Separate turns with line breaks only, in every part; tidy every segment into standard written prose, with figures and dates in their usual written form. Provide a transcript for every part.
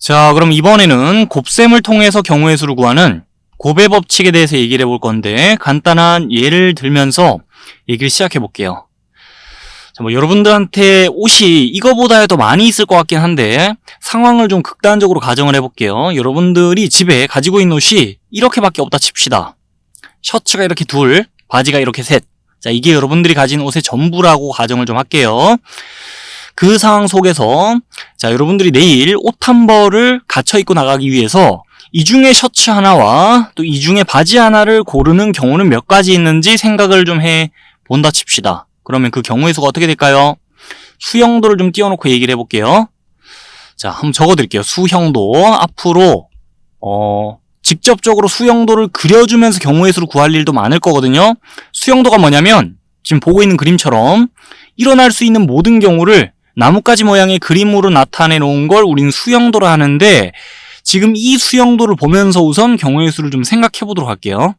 자, 그럼 이번에는 곱셈을 통해서 경우의 수를 구하는 곱의 법칙에 대해서 얘기를 해볼 건데, 간단한 예를 들면서 얘기를 시작해 볼게요. 자, 여러분들한테 옷이 이거보다 더 많이 있을 것 같긴 한데, 상황을 좀 극단적으로 가정을 해볼게요. 여러분들이 집에 가지고 있는 옷이 이렇게밖에 없다 칩시다. 셔츠가 이렇게 둘, 바지가 이렇게 셋. 자, 이게 여러분들이 가진 옷의 전부라고 가정을 좀 할게요. 그 상황 속에서 자, 여러분들이 내일 옷 한 벌을 갖춰 입고 나가기 위해서 이 중에 셔츠 하나와 또 이 중에 바지 하나를 고르는 경우는 몇 가지 있는지 생각을 좀 해 본다 칩시다. 그러면 그 경우의 수가 어떻게 될까요? 수형도를 좀 띄워놓고 얘기를 해볼게요. 자, 한번 적어드릴게요. 수형도. 앞으로 직접적으로 수형도를 그려주면서 경우의 수를 구할 일도 많을 거거든요. 수형도가 뭐냐면 지금 보고 있는 그림처럼 일어날 수 있는 모든 경우를 나뭇가지 모양의 그림으로 나타내 놓은 걸 우리는 수형도라 하는데, 지금 이 수형도를 보면서 우선 경우의 수를 좀 생각해 보도록 할게요.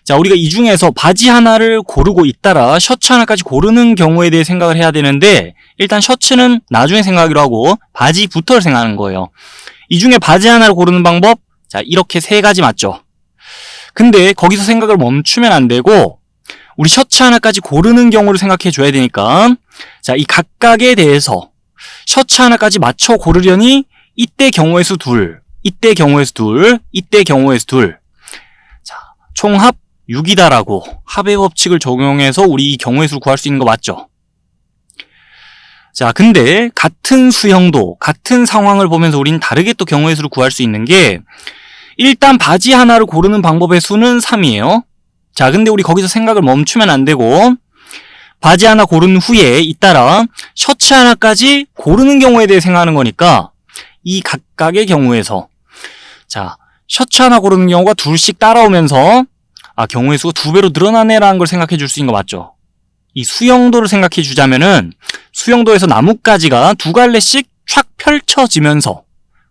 자, 우리가 이 중에서 바지 하나를 고르고 잇따라 셔츠 하나까지 고르는 경우에 대해 생각을 해야 되는데, 일단 셔츠는 나중에 생각하기로 하고 바지부터를 생각하는 거예요. 이 중에 바지 하나를 고르는 방법, 자, 이렇게 세 가지 맞죠? 근데 거기서 생각을 멈추면 안 되고 우리 셔츠 하나까지 고르는 경우를 생각해 줘야 되니까, 자, 이 각각에 대해서 셔츠 하나까지 맞춰 고르려니 이때 경우의 수 둘, 이때 경우의 수 둘, 이때 경우의 수 둘. 자, 총합 6이다라고 합의 법칙을 적용해서 우리 이 경우의 수를 구할 수 있는 거 맞죠? 자, 근데 같은 수형도, 같은 상황을 보면서 우리는 다르게 또 경우의 수를 구할 수 있는 게, 일단 바지 하나를 고르는 방법의 수는 3이에요. 자, 근데 우리 거기서 생각을 멈추면 안 되고, 바지 하나 고른 후에 잇따라 셔츠 하나까지 고르는 경우에 대해 생각하는 거니까, 이 각각의 경우에서, 자, 셔츠 하나 고르는 경우가 둘씩 따라오면서, 아, 경우의 수가 2배로 늘어나네라는 걸 생각해 줄 수 있는 거 맞죠? 이 수형도를 생각해 주자면은, 수형도에서 나뭇가지가 2갈래씩 촥 펼쳐지면서,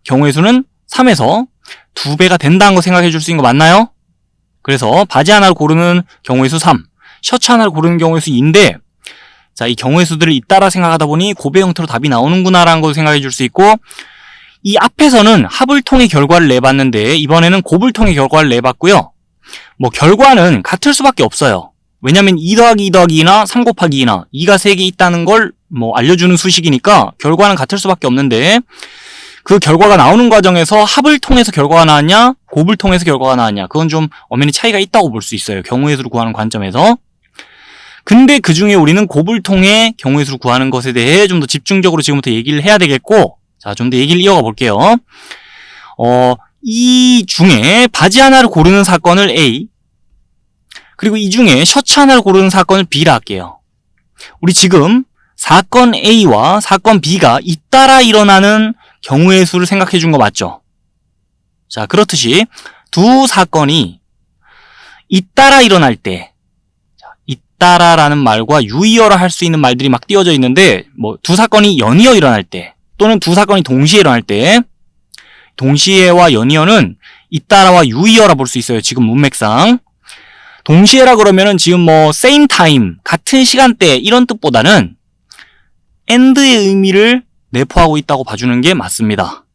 경우의 수는 3에서 2배가 된다는 거 생각해 줄 수 있는 거 맞나요? 그래서 바지 하나를 고르는 경우의 수 3, 셔츠 하나를 고르는 경우의 수 2인데, 자, 이 경우의 수들을 잇따라 생각하다 보니 곱의 형태로 답이 나오는구나라는 걸 생각해 줄 수 있고, 이 앞에서는 합을 통해 결과를 내봤는데 이번에는 곱을 통해 결과를 내봤고요. 결과는 같을 수밖에 없어요. 왜냐면 2 더하기 2 더하기 2나 3 곱하기 2나 2가 3개 있다는 걸 알려주는 수식이니까 결과는 같을 수밖에 없는데, 그 결과가 나오는 과정에서 합을 통해서 결과가 나왔냐, 곱을 통해서 결과가 나왔냐, 그건 좀 엄연히 차이가 있다고 볼 수 있어요. 경우의 수를 구하는 관점에서. 근데 그 중에 우리는 곱을 통해 경우의 수를 구하는 것에 대해 좀 더 집중적으로 지금부터 얘기를 해야 되겠고, 자, 좀 더 얘기를 이어가 볼게요. 이 중에 바지 하나를 고르는 사건을 A, 그리고 이 중에 셔츠 하나를 고르는 사건을 B라 할게요. 우리 지금 사건 A와 사건 B가 잇따라 일어나는 경우의 수를 생각해 준 거 맞죠? 자, 그렇듯이 두 사건이 잇따라 일어날 때, 잇따라라는 말과 유의어라 할 수 있는 말들이 막 띄워져 있는데, 두 사건이 연이어 일어날 때, 또는 두 사건이 동시에 일어날 때, 동시에와 연이어는 잇따라와 유의어라 볼 수 있어요. 지금 문맥상. 동시에라 그러면은 지금 same time, 같은 시간대 이런 뜻보다는 and의 의미를 내포하고 있다고 봐주는 게 맞습니다.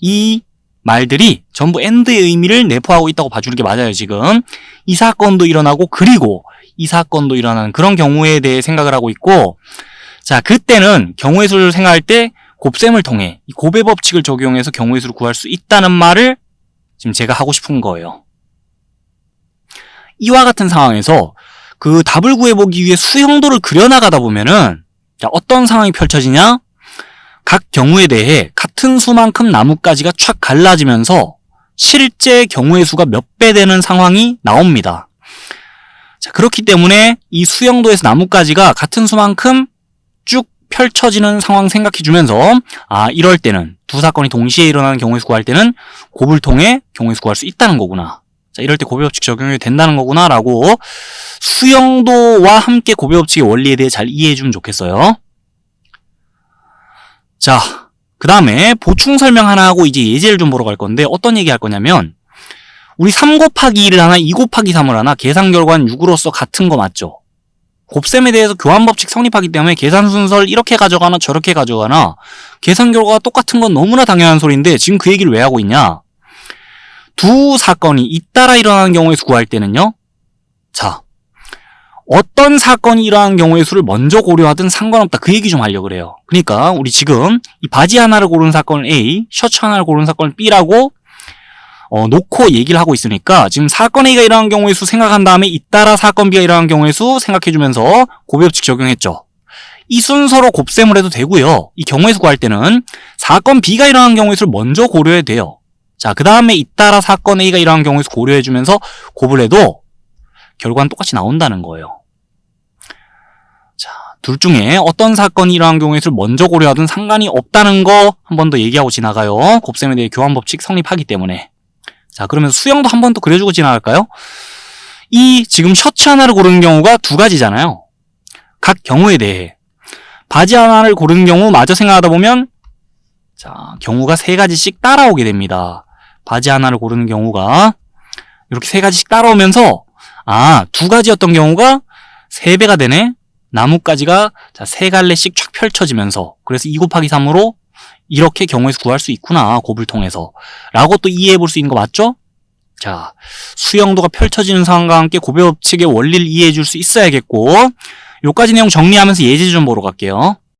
이 말들이 전부 and의 의미를 내포하고 있다고 봐주는 게 맞아요. 지금 이 사건도 일어나고 그리고 이 사건도 일어나는 그런 경우에 대해 생각을 하고 있고, 자, 그때는 경우의 수를 생각할 때 곱셈을 통해 이 곱의 법칙을 적용해서 경우의 수를 구할 수 있다는 말을 지금 제가 하고 싶은 거예요. 이와 같은 상황에서 그 답을 구해보기 위해 수형도를 그려나가다 보면은, 자, 어떤 상황이 펼쳐지냐? 각 경우에 대해 같은 수만큼 나뭇가지가 촥 갈라지면서 실제 경우의 수가 몇 배 되는 상황이 나옵니다. 자, 그렇기 때문에 이 수형도에서 나뭇가지가 같은 수만큼 쭉 펼쳐지는 상황 생각해 주면서, 아, 이럴 때는 두 사건이 동시에 일어나는 경우의 수 구할 때는 곱을 통해 경우의 수 구할 수 있다는 거구나. 자, 이럴 때 곱의 법칙 적용이 된다는 거구나 라고 수형도와 함께 곱의 법칙의 원리에 대해 잘 이해해 주면 좋겠어요. 자, 그 다음에 보충 설명 하나 하고 이제 예제를 좀 보러 갈 건데, 어떤 얘기 할 거냐면, 우리 3 곱하기 2를 하나 2 곱하기 3을 하나 계산 결과는 6으로서 같은 거 맞죠? 곱셈에 대해서 교환법칙 성립하기 때문에 계산 순서를 이렇게 가져가나 저렇게 가져가나 계산 결과가 똑같은 건 너무나 당연한 소리인데 지금 그 얘기를 왜 하고 있냐? 두 사건이 잇따라 일어나는 경우에서 구할 때는요. 자, 어떤 사건이 일어나는 경우의 수를 먼저 고려하든 상관없다. 그 얘기 좀 하려고 그래요. 그러니까 우리 지금 이 바지 하나를 고르는 사건을 A, 셔츠 하나를 고르는 사건을 B라고 놓고 얘기를 하고 있으니까 지금 사건 A가 일어나는 경우의 수 생각한 다음에 잇따라 사건 B가 일어나는 경우의 수 생각해주면서 곱배법칙 적용했죠. 이 순서로 곱셈을 해도 되고요. 이 경우의 수 구할 때는 사건 B가 일어나는 경우의 수를 먼저 고려해도 돼요. 자, 그 다음에 잇따라 사건 A가 일어나는 경우의 수 고려해주면서 곱을 해도 결과는 똑같이 나온다는 거예요. 자, 둘 중에 어떤 사건이 일어난 경우의 수를 먼저 고려하든 상관이 없다는 거 한 번 더 얘기하고 지나가요. 곱셈에 대해 교환법칙 성립하기 때문에. 자, 그러면 수형도 한 번 더 그려주고 지나갈까요? 이 지금 셔츠 하나를 고르는 경우가 두 가지잖아요. 각 경우에 대해 바지 하나를 고르는 경우 마저 생각하다 보면 자, 경우가 세 가지씩 따라오게 됩니다. 바지 하나를 고르는 경우가 이렇게 세 가지씩 따라오면서 두 가지였던 경우가 세 배가 되네. 나뭇가지가 자, 세 갈래씩 쫙 펼쳐지면서 그래서 2 곱하기 3으로 이렇게 경우의 수 구할 수 있구나. 곱을 통해서 라고 또 이해해 볼 수 있는 거 맞죠? 자, 수영도가 펼쳐지는 상황과 함께 곱의 법칙의 원리를 이해해 줄 수 있어야겠고 요까지 내용 정리하면서 예제 좀 보러 갈게요.